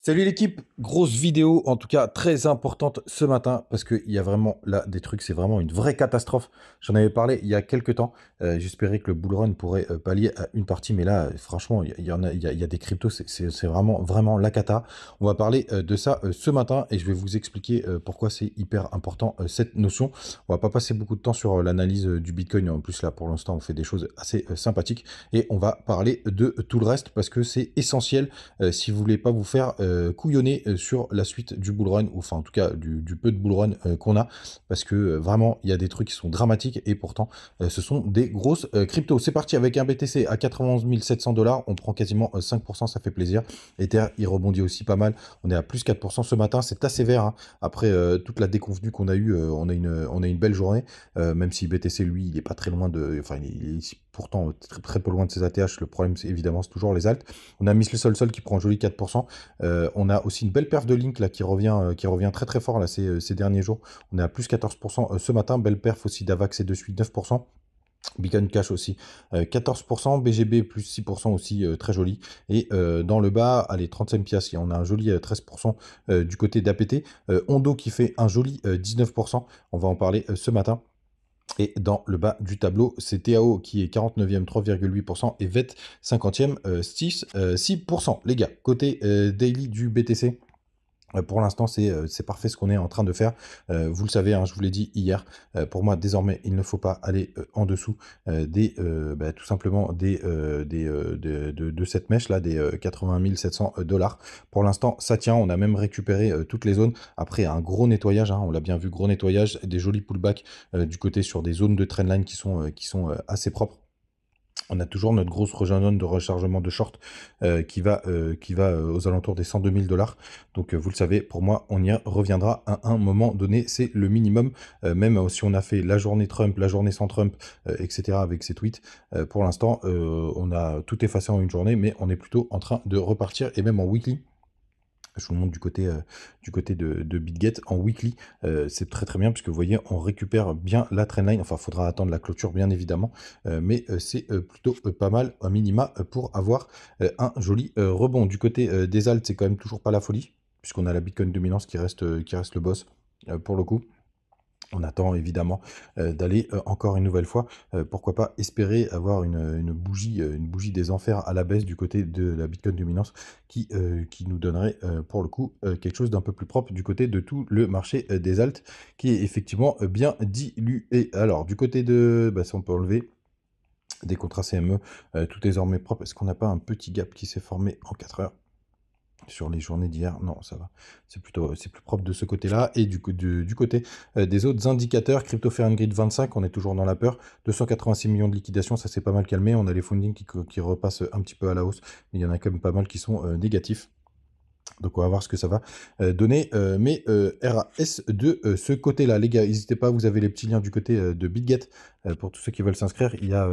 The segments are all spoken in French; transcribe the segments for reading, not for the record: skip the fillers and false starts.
Salut l'équipe, grosse vidéo, en tout cas très importante ce matin parce qu'il y a vraiment là des trucs, c'est vraiment une vraie catastrophe. J'en avais parlé il y a quelques temps. J'espérais que le bull run pourrait pallier à une partie, mais là, franchement, il y en a, il y a des cryptos, c'est vraiment la cata. On va parler de ça ce matin et je vais vous expliquer pourquoi c'est hyper important cette notion. On va pas passer beaucoup de temps sur l'analyse du Bitcoin. En plus, là, pour l'instant, on fait des choses assez sympathiques et on va parler de tout le reste parce que c'est essentiel si vous voulez pas vous faire couillonner sur la suite du bull run, ou enfin en tout cas du peu de bull run qu'on a, parce que vraiment il y a des trucs qui sont dramatiques et pourtant ce sont des grosses cryptos. C'est parti avec un BTC à 91 700 $, on prend quasiment 5%, ça fait plaisir. Ether il rebondit aussi pas mal, on est à plus 4% ce matin, c'est assez vert hein. Après toute la déconvenue qu'on a eu, on a une belle journée, même si BTC lui il est pas très loin de, enfin il est pourtant très peu loin de ses ATH. Le problème c'est évidemment c'est toujours les alts. On a Miss le Sol qui prend un joli 4%. On a aussi une belle perf de Link là qui revient très très fort là ces derniers jours. On est à plus 14% ce matin. Belle perf aussi d'Avax et de suite 9%. Beacon Cash aussi 14%, BGB plus 6% aussi, très joli. Et dans le bas, allez, 35 piastres, on a un joli 13% du côté d'APT. Ondo qui fait un joli 19%, on va en parler ce matin. Et dans le bas du tableau, c'est TAO qui est 49e, 3,8%, et VET 50e, 6%. Les gars, côté daily du BTC, pour l'instant, c'est parfait ce qu'on est en train de faire. Vous le savez, hein, je vous l'ai dit hier, pour moi, désormais, il ne faut pas aller en dessous tout simplement de cette mèche-là, des 80 700 $. Pour l'instant, ça tient. On a même récupéré toutes les zones. Après, un gros nettoyage, hein, on l'a bien vu, gros nettoyage, des jolis pullbacks du côté sur des zones de trendline qui sont assez propres. On a toujours notre grosse zone de rechargement de short qui va aux alentours des 102 000 $. Donc, vous le savez, pour moi, on y reviendra à un moment donné. C'est le minimum, même si on a fait la journée Trump, la journée sans Trump, etc. avec ses tweets. Pour l'instant, on a tout effacé en une journée, mais on est plutôt en train de repartir, et même en weekly. Je vous le montre du côté de BitGet en weekly. C'est très très bien puisque vous voyez, on récupère bien la trendline. Enfin, il faudra attendre la clôture bien évidemment, mais c'est plutôt pas mal, un minima, pour avoir un joli rebond. Du côté des alts, c'est quand même toujours pas la folie puisqu'on a la Bitcoin dominance qui reste le boss pour le coup. On attend évidemment d'aller encore une nouvelle fois, pourquoi pas espérer avoir une bougie des enfers à la baisse du côté de la Bitcoin dominance qui nous donnerait pour le coup quelque chose d'un peu plus propre du côté de tout le marché des alts qui est effectivement bien dilué. Alors du côté de, ça on peut enlever des contrats CME, tout désormais propre. Est-ce qu'on n'a pas un petit gap qui s'est formé en 4 heures sur les journées d'hier? Non, ça va. C'est plus propre de ce côté-là. Et du côté des autres indicateurs, Crypto Fair and Grid 25, on est toujours dans la peur. 286 millions de liquidations, ça s'est pas mal calmé. On a les fundings qui repassent un petit peu à la hausse, mais il y en a quand même pas mal qui sont négatifs. Donc on va voir ce que ça va donner. Mais RAS de ce côté-là, les gars, n'hésitez pas, vous avez les petits liens du côté de BitGet pour tous ceux qui veulent s'inscrire. Il y a,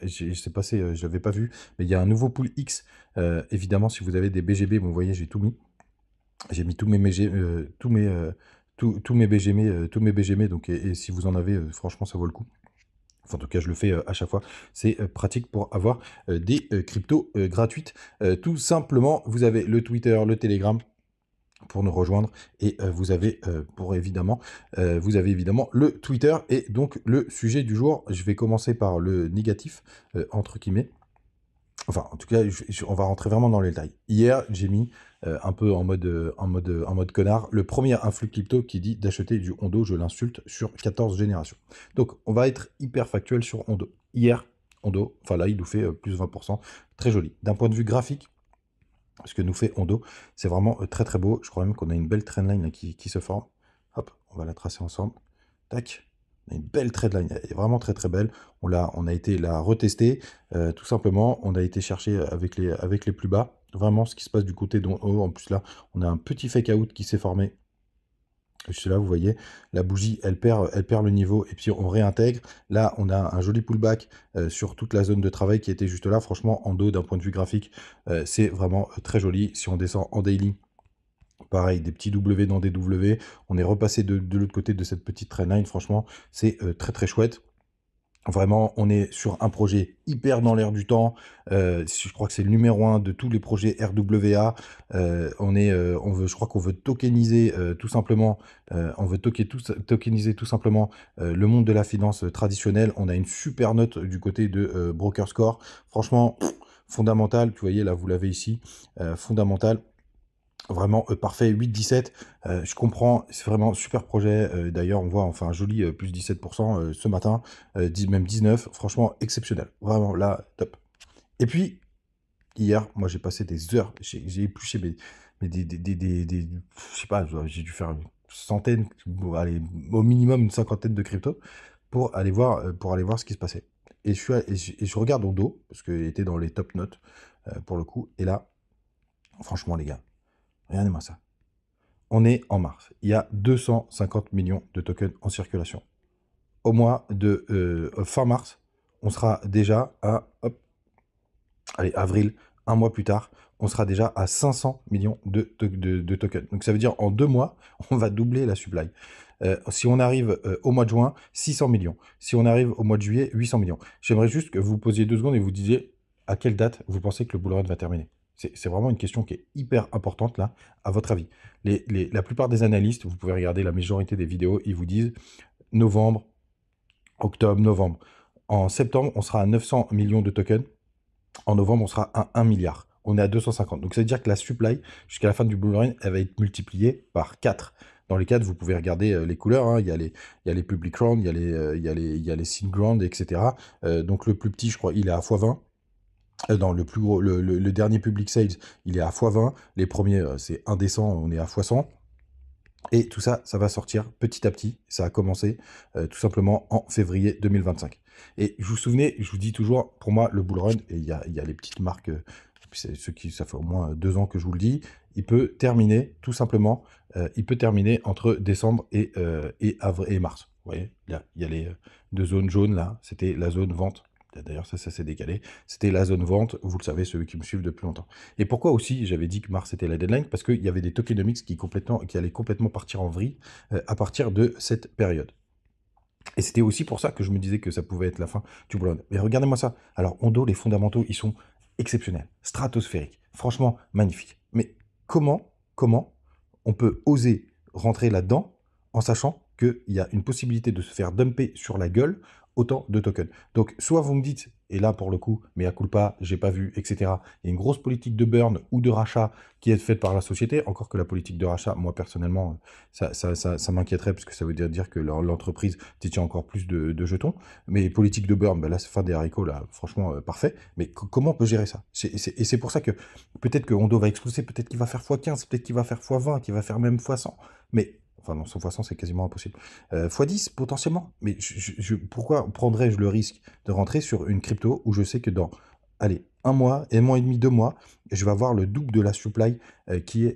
c'est passé, je l'avais pas vu, mais il y a un nouveau pool X. Évidemment, si vous avez des BGB, bon, vous voyez, j'ai tout mis. J'ai mis tous mes BGM, donc et si vous en avez, franchement, ça vaut le coup. Enfin, en tout cas, je le fais à chaque fois. C'est pratique pour avoir des cryptos gratuites. Tout simplement, vous avez le Twitter, le Telegram pour nous rejoindre, et vous avez évidemment le Twitter. Et donc le sujet du jour, je vais commencer par le négatif entre guillemets. Enfin, en tout cas, on va rentrer vraiment dans les détails. Hier, j'ai mis un peu en mode connard le premier influx crypto qui dit d'acheter du Ondo, je l'insulte, sur 14 générations. Donc, on va être hyper factuel sur Ondo. Hier, Ondo, enfin là, il nous fait plus 20%. Très joli. D'un point de vue graphique, ce que nous fait Ondo, c'est vraiment très très beau. Je crois même qu'on a une belle trendline là, qui se forme. Hop, on va la tracer ensemble. Tac. On a une belle trendline, elle est vraiment très très belle. On a été la retester, tout simplement. On a été chercher avec les plus bas. Vraiment ce qui se passe du côté d'en haut. En plus là, on a un petit fake out qui s'est formé. Juste là, vous voyez, la bougie, elle perd le niveau et puis on réintègre. Là, on a un joli pullback sur toute la zone de travail qui était juste là. Franchement, en dos, d'un point de vue graphique, c'est vraiment très joli. Si on descend en daily, pareil, des petits W dans des W. On est repassé de l'autre côté de cette petite trendline. Franchement, c'est très très chouette. Vraiment, on est sur un projet hyper dans l'air du temps. Je crois que c'est le numéro un de tous les projets RWA. Je crois qu'on veut tokeniser tout simplement. Tokeniser tout simplement le monde de la finance traditionnelle. On a une super note du côté de Broker Score. Franchement, fondamental. Tu voyez là, vous l'avez ici, fondamental. Vraiment parfait, 8-17, je comprends, c'est vraiment super projet. D'ailleurs, on voit enfin un joli plus 17% ce matin, même 19, franchement exceptionnel. Vraiment là, top. Et puis, hier, moi j'ai passé des heures, j'ai épluché je sais pas, j'ai dû faire une centaine, allez, au minimum une cinquantaine de cryptos pour aller voir ce qui se passait. Et je regarde au dos, parce qu'il était dans les top notes pour le coup, et là, franchement les gars, regardez-moi ça. On est en mars. Il y a 250 millions de tokens en circulation. Au mois de fin mars, on sera déjà à, hop, allez, avril, un mois plus tard, on sera déjà à 500 millions de tokens. Donc ça veut dire en 2 mois, on va doubler la supply. Si on arrive au mois de juin, 600 millions. Si on arrive au mois de juillet, 800 millions. J'aimerais juste que vous posiez 2 secondes et vous disiez à quelle date vous pensez que le bull run va terminer. C'est vraiment une question qui est hyper importante là, à votre avis. La plupart des analystes, vous pouvez regarder la majorité des vidéos, ils vous disent novembre, octobre, novembre. En septembre, on sera à 900 millions de tokens. En novembre, on sera à 1 milliard. On est à 250. Donc ça veut dire que la supply, jusqu'à la fin du bull run, elle va être multipliée par 4. Dans les 4, vous pouvez regarder les couleurs. Hein. Il y a les public round, il y a les seed ground, etc. Donc le plus petit, je crois, il est à x20. Dans le plus gros, le dernier public sales, il est à x20. Les premiers, c'est indécent, on est à x100. Et tout ça, ça va sortir petit à petit. Ça a commencé tout simplement en février 2025. Et je vous souvenez, je vous dis toujours, pour moi, le bull run, et il y a les petites marques, ça fait au moins 2 ans que je vous le dis, il peut terminer tout simplement, il peut terminer entre décembre et avril et mars. Vous voyez, il y a les 2 zones jaunes là, c'était la zone vente. D'ailleurs, ça s'est décalé. C'était la zone vente, vous le savez, ceux qui me suivent depuis longtemps. Et pourquoi aussi j'avais dit que mars était la deadline? Parce qu'il y avait des tokenomics qui allaient complètement partir en vrille à partir de cette période. Et c'était aussi pour ça que je me disais que ça pouvait être la fin du bull run. Mais regardez-moi ça. Alors, Ondo, les fondamentaux, ils sont exceptionnels, stratosphériques, franchement magnifiques. Mais comment on peut oser rentrer là-dedans en sachant qu'il y a une possibilité de se faire dumper sur la gueule autant de tokens. Donc, soit vous me dites, et là pour le coup, mais à culpa, j'ai pas vu, etc. Il y a une grosse politique de burn ou de rachat qui est faite par la société. Encore que la politique de rachat, moi personnellement, ça m'inquiéterait parce que ça veut dire que l'entreprise détient encore plus de jetons. Mais politique de burn, ben là, c'est fin des haricots, là, franchement, parfait. Mais comment on peut gérer ça? Et c'est pour ça que peut-être que Hondo va exploser, peut-être qu'il va faire x15, peut-être qu'il va faire x20, qu'il va faire même x100. Mais enfin, non, 100 fois 100, c'est quasiment impossible. x10, potentiellement. Mais pourquoi prendrais-je le risque de rentrer sur une crypto où je sais que dans, allez, 1 mois, 1 mois et demi, 2 mois, je vais avoir le double de la supply qui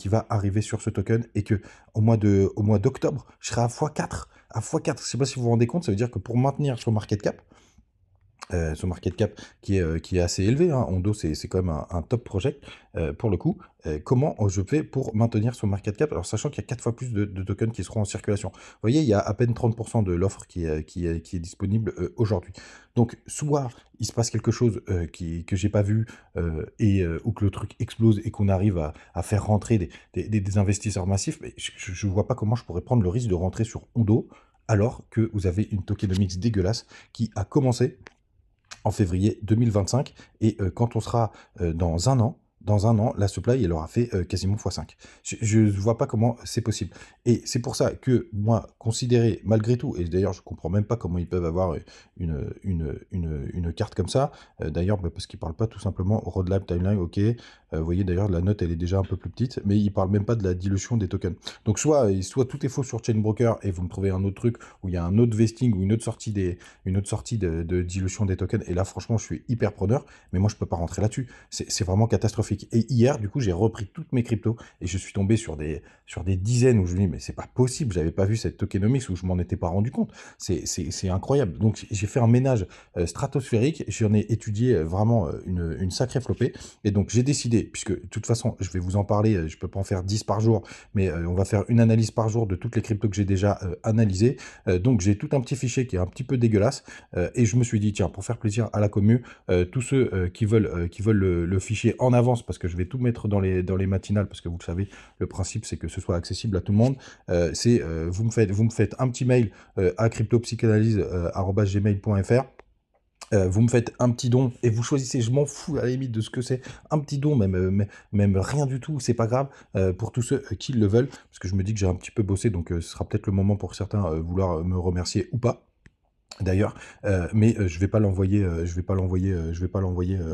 va arriver sur ce token et que au mois d'octobre, je serai à x4. À x4, je ne sais pas si vous vous rendez compte, ça veut dire que pour maintenir son market cap, son market cap qui est assez élevé, hein. Ondo c'est quand même un top project pour le coup. Comment je fais pour maintenir son market cap, alors sachant qu'il y a 4 fois plus de tokens qui seront en circulation. Vous voyez, il y a à peine 30% de l'offre qui est disponible aujourd'hui. Donc soit il se passe quelque chose que j'ai pas vu ou que le truc explose et qu'on arrive à faire rentrer des investisseurs massifs, mais je vois pas comment je pourrais prendre le risque de rentrer sur Ondo alors que vous avez une tokenomics dégueulasse qui a commencé en février 2025, et quand on sera dans un an, la supply, elle aura fait quasiment x5. Je ne vois pas comment c'est possible. Et c'est pour ça que moi, considérer malgré tout, et d'ailleurs je ne comprends même pas comment ils peuvent avoir une carte comme ça, d'ailleurs parce qu'ils ne parlent pas tout simplement roadmap timeline, ok, vous voyez d'ailleurs la note elle est déjà un peu plus petite, mais ils ne parlent même pas de la dilution des tokens. Donc soit tout est faux sur Chainbroker et vous me trouvez un autre truc où il y a un autre vesting ou une autre sortie de dilution des tokens, et là franchement je suis hyper preneur, mais moi je peux pas rentrer là-dessus. C'est vraiment catastrophique. catastrophique. Et hier, du coup, j'ai repris toutes mes cryptos et je suis tombé sur des dizaines où je me dis, mais c'est pas possible, j'avais pas vu cette tokenomics où je m'en étais pas rendu compte. C'est incroyable. Donc, j'ai fait un ménage stratosphérique, j'en ai étudié vraiment une sacrée flopée. Et donc, j'ai décidé, puisque de toute façon, je vais vous en parler, je peux pas en faire 10 par jour, mais on va faire une analyse par jour de toutes les cryptos que j'ai déjà analysées. Donc, j'ai tout un petit fichier qui est un petit peu dégueulasse. Et je me suis dit, tiens, pour faire plaisir à la commu, tous ceux qui veulent le fichier en avance, parce que je vais tout mettre dans les matinales, parce que vous le savez, le principe, c'est que ce soit accessible à tout le monde. Vous me faites un petit mail à cryptopsychanalyse@gmail.fr. Vous me faites un petit don et vous choisissez, je m'en fous à la limite de ce que c'est, un petit don, même rien du tout, c'est pas grave, pour tous ceux qui le veulent, parce que je me dis que j'ai un petit peu bossé, donc ce sera peut-être le moment pour certains vouloir me remercier ou pas. D'ailleurs, mais je vais pas l'envoyer,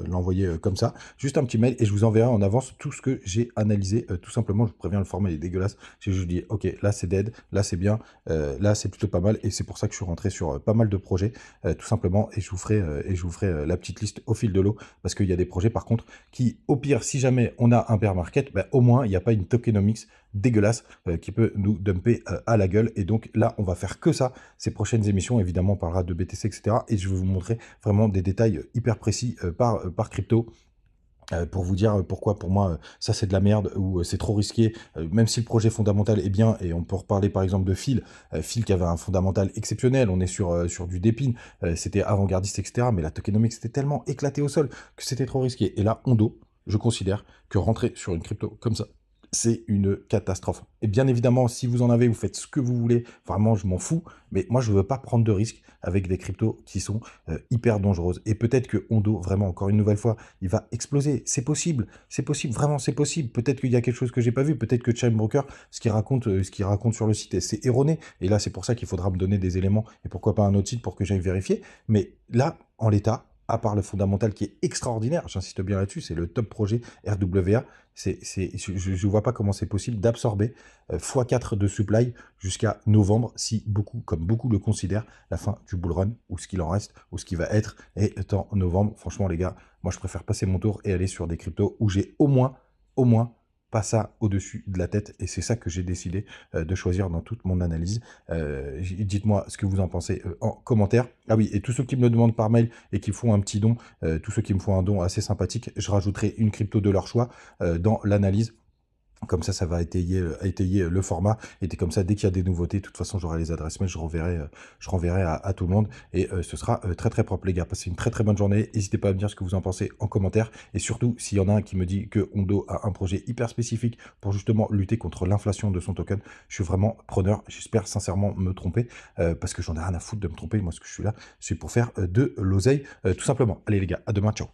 l'envoyer comme ça. Juste un petit mail et je vous enverrai en avance tout ce que j'ai analysé. Tout simplement, je vous préviens, le format est dégueulasse. Je vous dis, ok, là c'est dead, là c'est bien, là c'est plutôt pas mal. Et c'est pour ça que je suis rentré sur pas mal de projets, tout simplement. Et je vous ferai la petite liste au fil de l'eau parce qu'il y a des projets par contre qui, au pire, si jamais on a un bear market, bah, au moins il n'y a pas une tokenomics dégueulasse qui peut nous dumper à la gueule. Et donc là, on va faire que ça. Ces prochaines émissions, évidemment, on parlera de BTC, etc. Et je vais vous montrer vraiment des détails hyper précis par crypto. Pour vous dire pourquoi pour moi ça c'est de la merde ou c'est trop risqué, même si le projet fondamental est bien, et on peut reparler par exemple de Phil, Phil qui avait un fondamental exceptionnel, on est sur du Dépine, c'était avant-gardiste, etc. Mais la tokenomics c'était tellement éclaté au sol que c'était trop risqué. Et là, Ondo, je considère que rentrer sur une crypto comme ça, c'est une catastrophe. Et bien évidemment, si vous en avez, vous faites ce que vous voulez. Vraiment, je m'en fous. Mais moi, je ne veux pas prendre de risques avec des cryptos qui sont hyper dangereuses. Et peut-être que Ondo, vraiment, encore une nouvelle fois, il va exploser. C'est possible. C'est possible. Vraiment, c'est possible. Peut-être qu'il y a quelque chose que j'ai pas vu. Peut-être que Chainbroker, ce qu'il raconte sur le site, c'est erroné. Et là, c'est pour ça qu'il faudra me donner des éléments. Et pourquoi pas un autre site pour que j'aille vérifier. Mais là, en l'état, à part le fondamental qui est extraordinaire, j'insiste bien là-dessus, c'est le top projet RWA, je ne vois pas comment c'est possible d'absorber x4 de supply jusqu'à novembre, si beaucoup, comme beaucoup le considèrent, la fin du bull run, ou ce qu'il en reste, ou ce qui va être, est en novembre. Franchement les gars, moi je préfère passer mon tour et aller sur des cryptos où j'ai au moins, pas ça au-dessus de la tête, et c'est ça que j'ai décidé de choisir dans toute mon analyse. Dites-moi ce que vous en pensez en commentaire. Ah oui, et tous ceux qui me le demandent par mail et qui font un petit don, tous ceux qui me font un don assez sympathique, je rajouterai une crypto de leur choix dans l'analyse. Comme ça va étayer le format. Et comme ça, dès qu'il y a des nouveautés, de toute façon, j'aurai les adresses mail, je renverrai à tout le monde. Et ce sera très très propre, les gars. Passez une très très bonne journée. N'hésitez pas à me dire ce que vous en pensez en commentaire. Et surtout, s'il y en a un qui me dit que Ondo a un projet hyper spécifique pour justement lutter contre l'inflation de son token, je suis vraiment preneur. J'espère sincèrement me tromper parce que j'en ai rien à foutre de me tromper. Moi, ce que je suis là, c'est pour faire de l'oseille, tout simplement. Allez les gars, à demain, ciao.